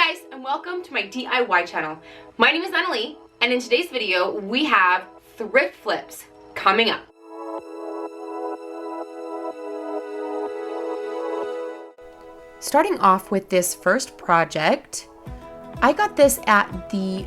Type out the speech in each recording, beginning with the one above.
Hi guys, and welcome to my DIY channel. My name is Annalie, and in today's video we have thrift flips coming up. Starting off with this first project, I got this at the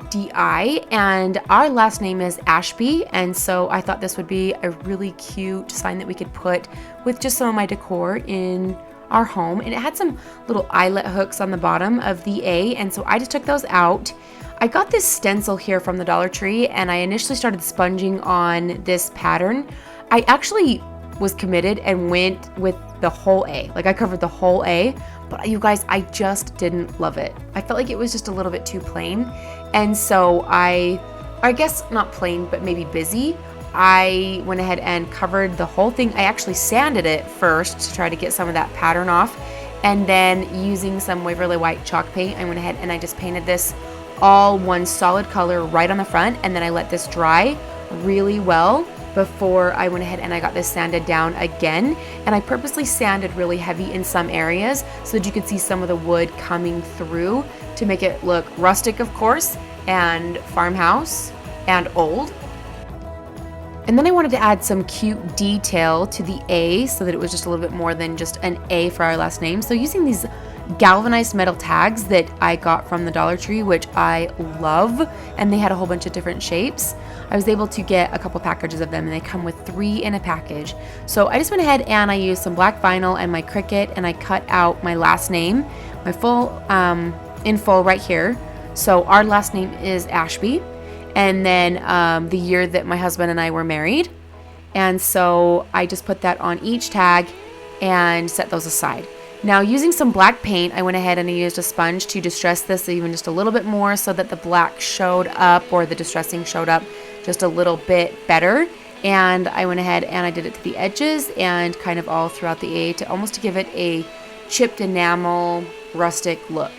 DI, and our last name is Ashby, and so I thought this would be a really cute sign that we could put with just some of my decor in our home. And it had some little eyelet hooks on the bottom of the A, and so I just took those out. I got this stencil here from the Dollar Tree, and I initially started sponging on this pattern. I actually was committed and went with the whole A. Like, I covered the whole A, but you guys, I just didn't love it. I felt like it was just a little bit too plain, and so I guess not plain, but maybe busy. I went ahead and covered the whole thing. I actually sanded it first to try to get some of that pattern off, and then using some Waverly White chalk paint, I went ahead and I just painted this all one solid color right on the front, and then I let this dry really well before I went ahead and I got this sanded down again. And I purposely sanded really heavy in some areas so that you could see some of the wood coming through to make it look rustic, of course, and farmhouse and old. And then I wanted to add some cute detail to the A so that it was just a little bit more than just an A for our last name. So using these galvanized metal tags that I got from the Dollar Tree, which I love, and they had a whole bunch of different shapes, I was able to get a couple packages of them, and they come with 3 in a package. So I just went ahead and I used some black vinyl and my Cricut, and I cut out my last name, my full, in full right here. So our last name is Ashby. And then the year that my husband and I were married. And so I just put that on each tag and set those aside. Now, using some black paint, I went ahead and I used a sponge to distress this even just a little bit more so that the black showed up, or the distressing showed up just a little bit better. And I went ahead and I did it to the edges and kind of all throughout the A to almost to give it a chipped enamel rustic look.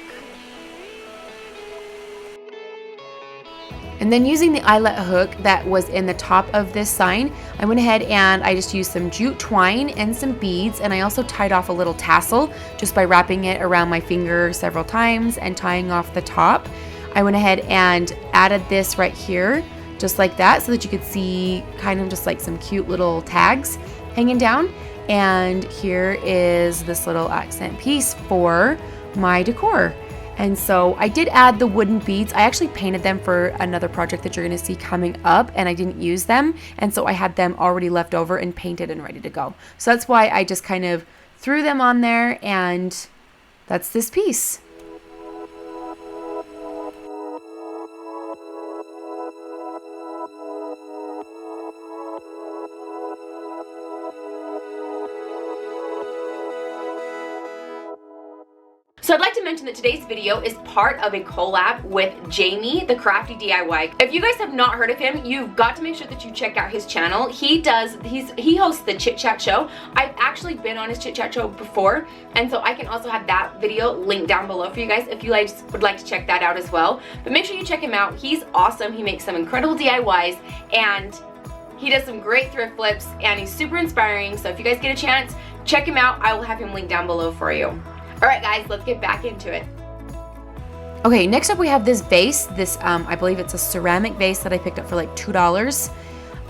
And then using the eyelet hook that was in the top of this sign, I went ahead and I just used some jute twine and some beads, and I also tied off a little tassel just by wrapping it around my finger several times and tying off the top. I went ahead and added this right here, just like that, so that you could see kind of just like some cute little tags hanging down. And here is this little accent piece for my decor. And so I did add the wooden beads. I actually painted them for another project that you're going to see coming up, and I didn't use them. And so I had them already left over and painted and ready to go. So that's why I just kind of threw them on there, and that's this piece. So I'd like to mention that today's video is part of a collab with Jamie, the Crafty DIY. If you guys have not heard of him, you've got to make sure that you check out his channel. He hosts the Chit Chat Show. I've actually been on his Chit Chat Show before, and so I can also have that video linked down below for you guys if you guys would like to check that out as well. But make sure you check him out. He's awesome. He makes some incredible DIYs, and he does some great thrift flips, and he's super inspiring. So if you guys get a chance, check him out. I will have him linked down below for you. Alright guys, let's get back into it. Okay, next up we have this vase. This, I believe it's a ceramic vase that I picked up for like $2.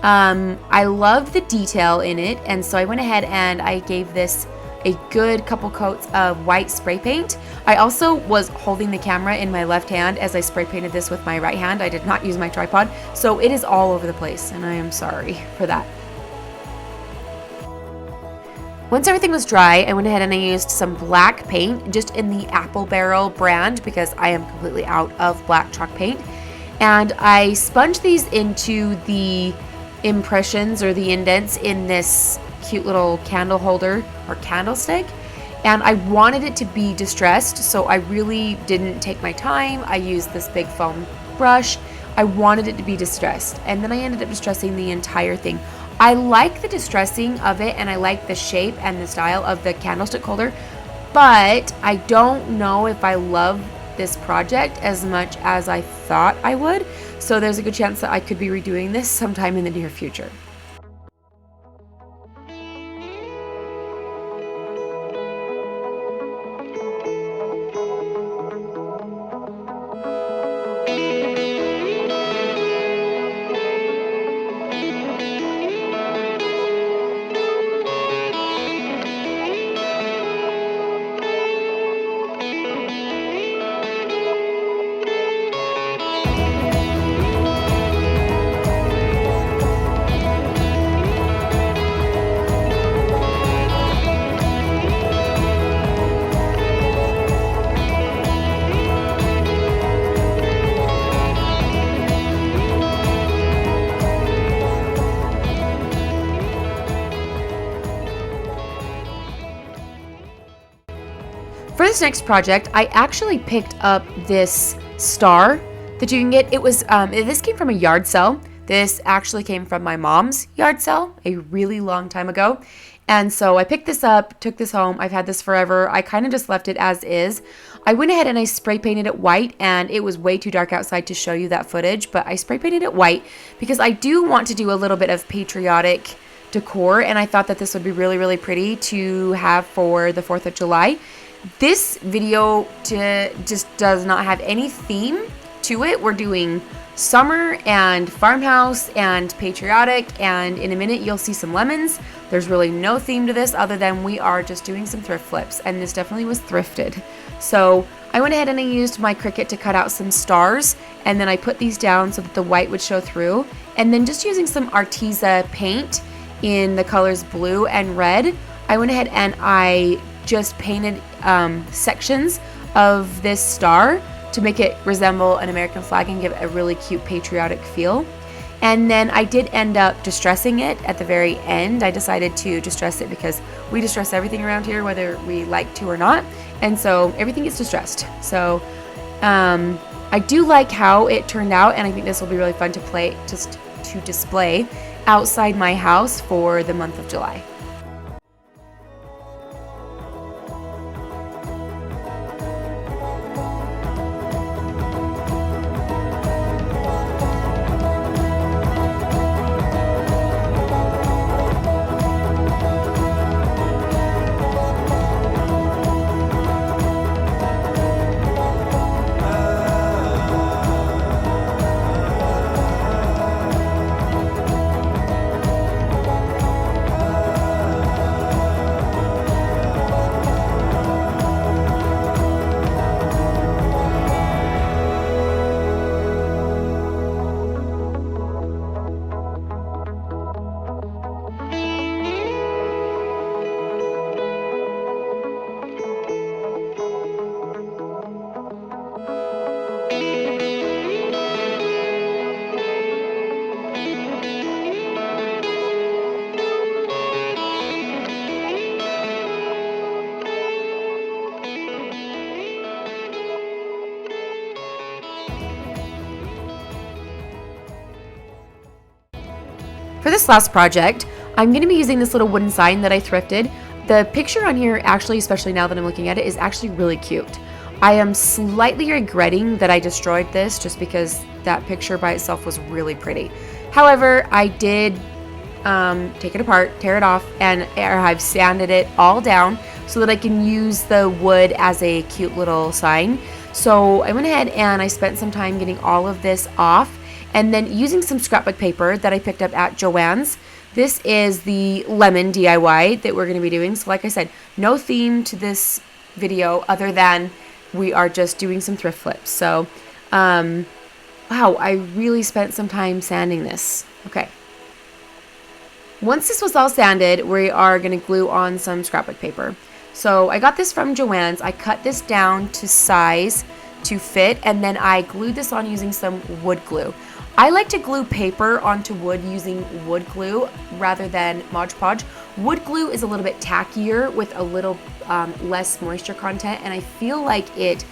I love the detail in it, and so I went ahead and I gave this a good couple coats of white spray paint. I also was holding the camera in my left hand as I spray painted this with my right hand. I did not use my tripod, so it is all over the place, and I am sorry for that. Once everything was dry, I went ahead and I used some black paint, just in the Apple Barrel brand, because I am completely out of black chalk paint. And I sponged these into the impressions or the indents in this cute little candle holder or candlestick. And I wanted it to be distressed, so I really didn't take my time. I used this big foam brush. I wanted it to be distressed, and then I ended up distressing the entire thing. I like the distressing of it, and I like the shape and the style of the candlestick holder, but I don't know if I love this project as much as I thought I would. So there's a good chance that I could be redoing this sometime in the near future. this next project, I actually picked up this star that you can get. It was this came from a yard sale. This actually came from my mom's yard sale a really long time ago. And so I picked this up, took this home. I've had this forever. I kind of just left it as is. I went ahead and I spray painted it white, and it was way too dark outside to show you that footage, but I spray painted it white because I do want to do a little bit of patriotic decor, and I thought that this would be really, really pretty to have for the 4th of July. This video just does not have any theme to it. We're doing summer and farmhouse and patriotic, and in a minute you'll see some lemons. There's really no theme to this other than we are just doing some thrift flips, and this definitely was thrifted. So I went ahead and I used my Cricut to cut out some stars, and then I put these down so that the white would show through, and then just using some Arteza paint in the colors blue and red, I went ahead and I just painted sections of this star to make it resemble an American flag and give it a really cute patriotic feel. And then I did end up distressing it at the very end. I decided to distress it because we distress everything around here, whether we like to or not. And so everything gets distressed. So I do like how it turned out, and I think this will be really fun to display outside my house for the month of July. For this last project, I'm going to be using this little wooden sign that I thrifted. The picture on here, actually, especially now that I'm looking at it, is actually really cute. I am slightly regretting that I destroyed this just because that picture by itself was really pretty. However, I did take it apart, tear it off, and I've sanded it all down so that I can use the wood as a cute little sign. So I went ahead and I spent some time getting all of this off, and then using some scrapbook paper that I picked up at Joann's. This is the lemon DIY that we're going to be doing. So like I said, no theme to this video other than we are just doing some thrift flips. So, wow, I really spent some time sanding this. Okay. Once this was all sanded, we are going to glue on some scrapbook paper. So I got this from Joann's. I cut this down to size to fit, and then I glued this on using some wood glue. I like to glue paper onto wood using wood glue rather than Mod Podge. Wood glue is a little bit tackier with a little less moisture content, and I feel like it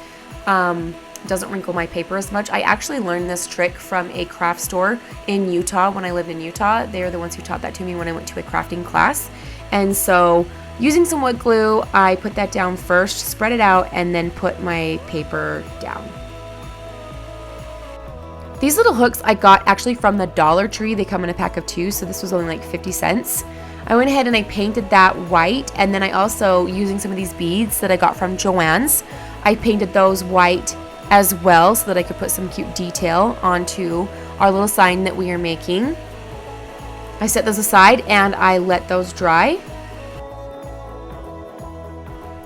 doesn't wrinkle my paper as much. I actually learned this trick from a craft store in Utah when I lived in Utah. They are the ones who taught that to me when I went to a crafting class. And so using some wood glue, I put that down first, spread it out, and then put my paper down. These little hooks I got actually from the Dollar Tree. They come in a pack of 2, so this was only like 50 cents. I went ahead and I painted that white, and then I also, using some of these beads that I got from Joann's, I painted those white as well so that I could put some cute detail onto our little sign that we are making. I set those aside and I let those dry.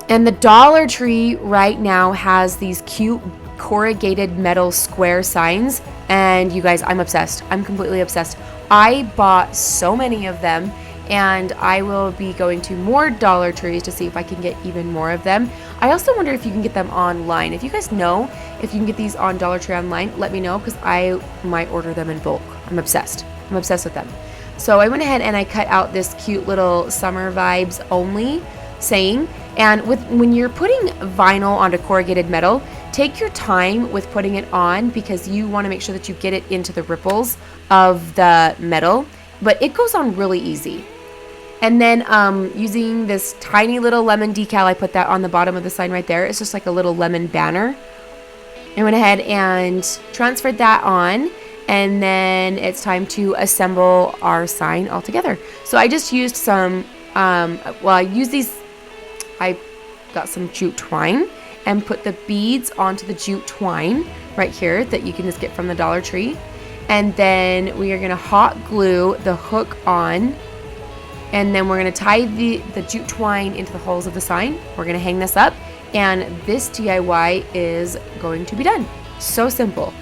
And the Dollar Tree right now has these cute corrugated metal square signs, and you guys, I'm obsessed. I'm completely obsessed. I bought so many of them, and I will be going to more Dollar Trees to see if I can get even more of them. I also wonder if you can get them online. If you guys know if you can get these on Dollar Tree online, let me know, because I might order them in bulk. I'm obsessed. I'm obsessed with them. So I went ahead and I cut out this cute little summer vibes only saying, And when you're putting vinyl onto corrugated metal, take your time with putting it on because you want to make sure that you get it into the ripples of the metal, but it goes on really easy. And then using this tiny little lemon decal, I put that on the bottom of the sign right there. It's just like a little lemon banner. I went ahead and transferred that on, and then it's time to assemble our sign all together. So I just used some, I got some jute twine and put the beads onto the jute twine right here that you can just get from the Dollar Tree. And then we are gonna hot glue the hook on, and then we're gonna tie the jute twine into the holes of the sign. We're gonna hang this up, and this DIY is going to be done. So simple.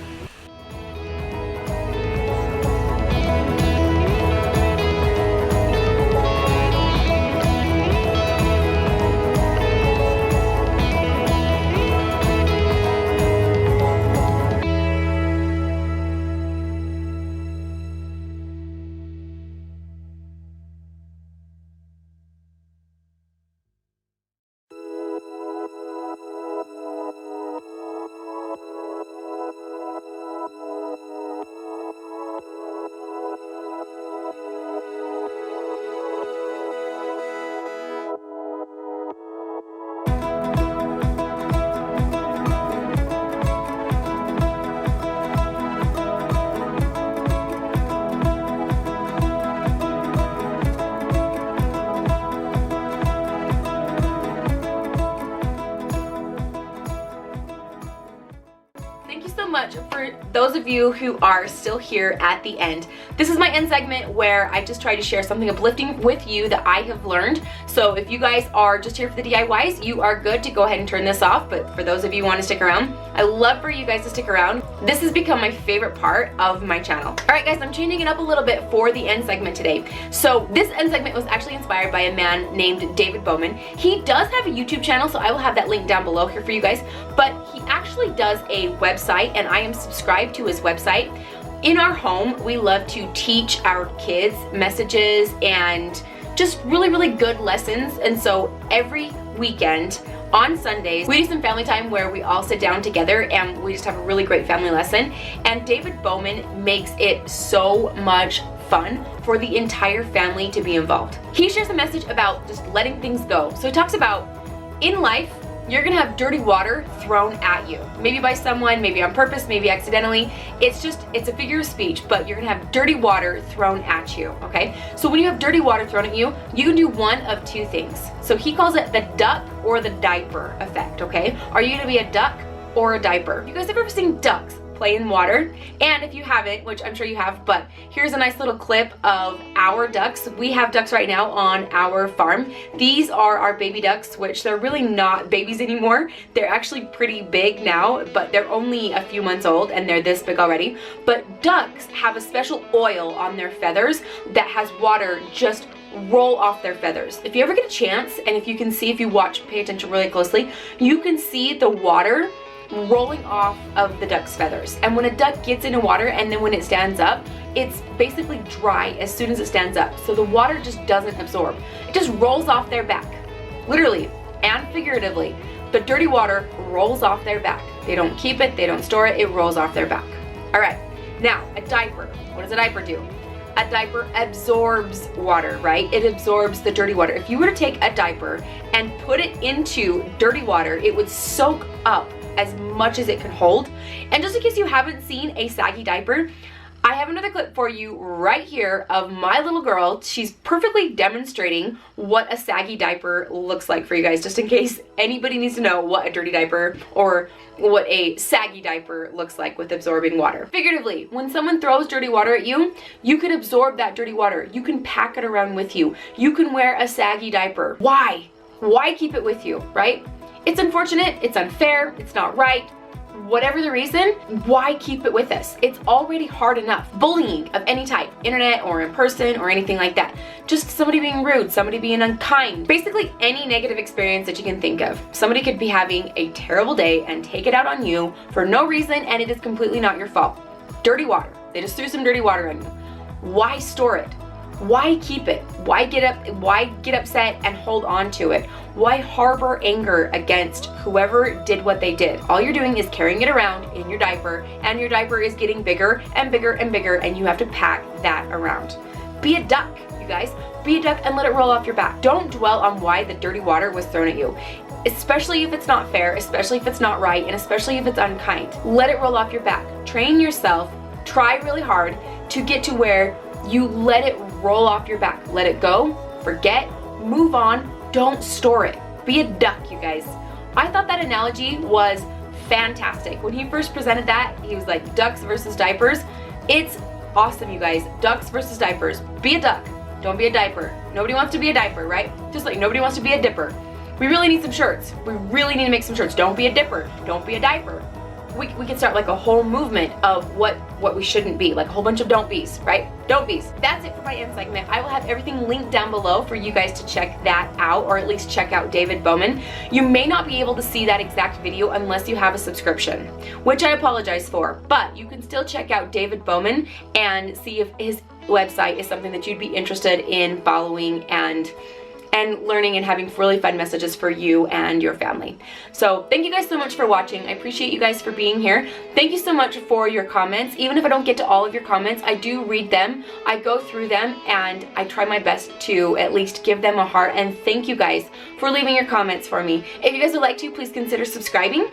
Much for those of you who are still here at the end. This is my end segment where I just try to share something uplifting with you that I have learned. So if you guys are just here for the DIYs, you are good to go ahead and turn this off. But for those of you who want to stick around, I love for you guys to stick around. This has become my favorite part of my channel. All right, guys, I'm changing it up a little bit for the end segment today. So this end segment was actually inspired by a man named David Bowman. He does have a YouTube channel, so I will have that link down below here for you guys. But he actually does a website, and I am subscribed to his website. In our home, we love to teach our kids messages and just really, really good lessons. And so every weekend on Sundays, we do some family time where we all sit down together and we just have a really great family lesson. And David Bowman makes it so much fun for the entire family to be involved. He shares a message about just letting things go. So he talks about in life, you're gonna have dirty water thrown at you. Maybe by someone, maybe on purpose, maybe accidentally. It's a figure of speech, but you're gonna have dirty water thrown at you, okay? So when you have dirty water thrown at you, you can do one of two things. So he calls it the duck or the diaper effect, okay? Are you gonna be a duck or a diaper? You guys have ever seen ducks play in water? And if you haven't, which I'm sure you have, but here's a nice little clip of our ducks. We have ducks right now on our farm. These are our baby ducks, which they're really not babies anymore. They're actually pretty big now, but they're only a few months old and they're this big already. But ducks have a special oil on their feathers that has water just roll off their feathers. If you ever get a chance, and if you can see, if you watch, pay attention really closely, you can see the water rolling off of the duck's feathers. And when a duck gets into water and then when it stands up, it's basically dry as soon as it stands up. So the water just doesn't absorb. It just rolls off their back, literally and figuratively. The dirty water rolls off their back. They don't keep it, they don't store it, it rolls off their back. All right, now a diaper. What does a diaper do? A diaper absorbs water, right? It absorbs the dirty water. If you were to take a diaper and put it into dirty water, it would soak up as much as it could hold. And just in case you haven't seen a saggy diaper, I have another clip for you right here of my little girl. She's perfectly demonstrating what a saggy diaper looks like for you guys, just in case anybody needs to know what a dirty diaper or what a saggy diaper looks like with absorbing water. Figuratively, when someone throws dirty water at you, you can absorb that dirty water. You can pack it around with you. You can wear a saggy diaper. Why? Why keep it with you, right? It's unfortunate, it's unfair, it's not right. Whatever the reason, why keep it with us? It's already hard enough. Bullying of any type, internet or in person or anything like that. Just somebody being rude, somebody being unkind. Basically any negative experience that you can think of. Somebody could be having a terrible day and take it out on you for no reason, and it is completely not your fault. Dirty water. They just threw some dirty water on you. Why store it? Why keep it? Why get upset and hold on to it? Why harbor anger against whoever did what they did? All you're doing is carrying it around in your diaper, and your diaper is getting bigger and bigger and bigger, and you have to pack that around. Be a duck, you guys. Be a duck and let it roll off your back. Don't dwell on why the dirty water was thrown at you, especially if it's not fair, especially if it's not right, and especially if it's unkind. Let it roll off your back. Train yourself, try really hard to get to where you let it roll off your back. Let it go, forget, move on, don't store it. Be a duck, you guys. I thought that analogy was fantastic. When he first presented that, he was like, ducks versus diapers. It's awesome, you guys. Ducks versus diapers. Be a duck, don't be a diaper. Nobody wants to be a diaper, right? Just like nobody wants to be a dipper. We really need some shirts. We really need to make some shirts. Don't be a dipper, don't be a diaper. We can start like a whole movement of what we shouldn't be, like a whole bunch of don't be's, right? Don't be's. That's it for my end segment. I will have everything linked down below for you guys to check that out, or at least check out David Bowman. You may not be able to see that exact video unless you have a subscription, which I apologize for, but you can still check out David Bowman and see if his website is something that you'd be interested in following and learning and having really fun messages for you and your family. So thank you guys so much for watching. I appreciate you guys for being here. Thank you so much for your comments. Even if I don't get to all of your comments, I do read them. I go through them and I try my best to at least give them a heart. And thank you guys for leaving your comments for me. If you guys would like to, please consider subscribing.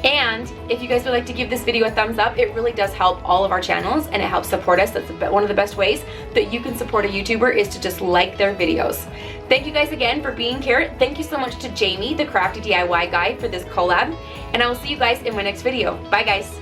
And if you guys would like to give this video a thumbs up, it really does help all of our channels and it helps support us. That's one of the best ways that you can support a YouTuber, is to just like their videos. Thank you guys again for being here. Thank you so much to Jamie, the crafty DIY guy, for this collab. And I will see you guys in my next video. Bye guys.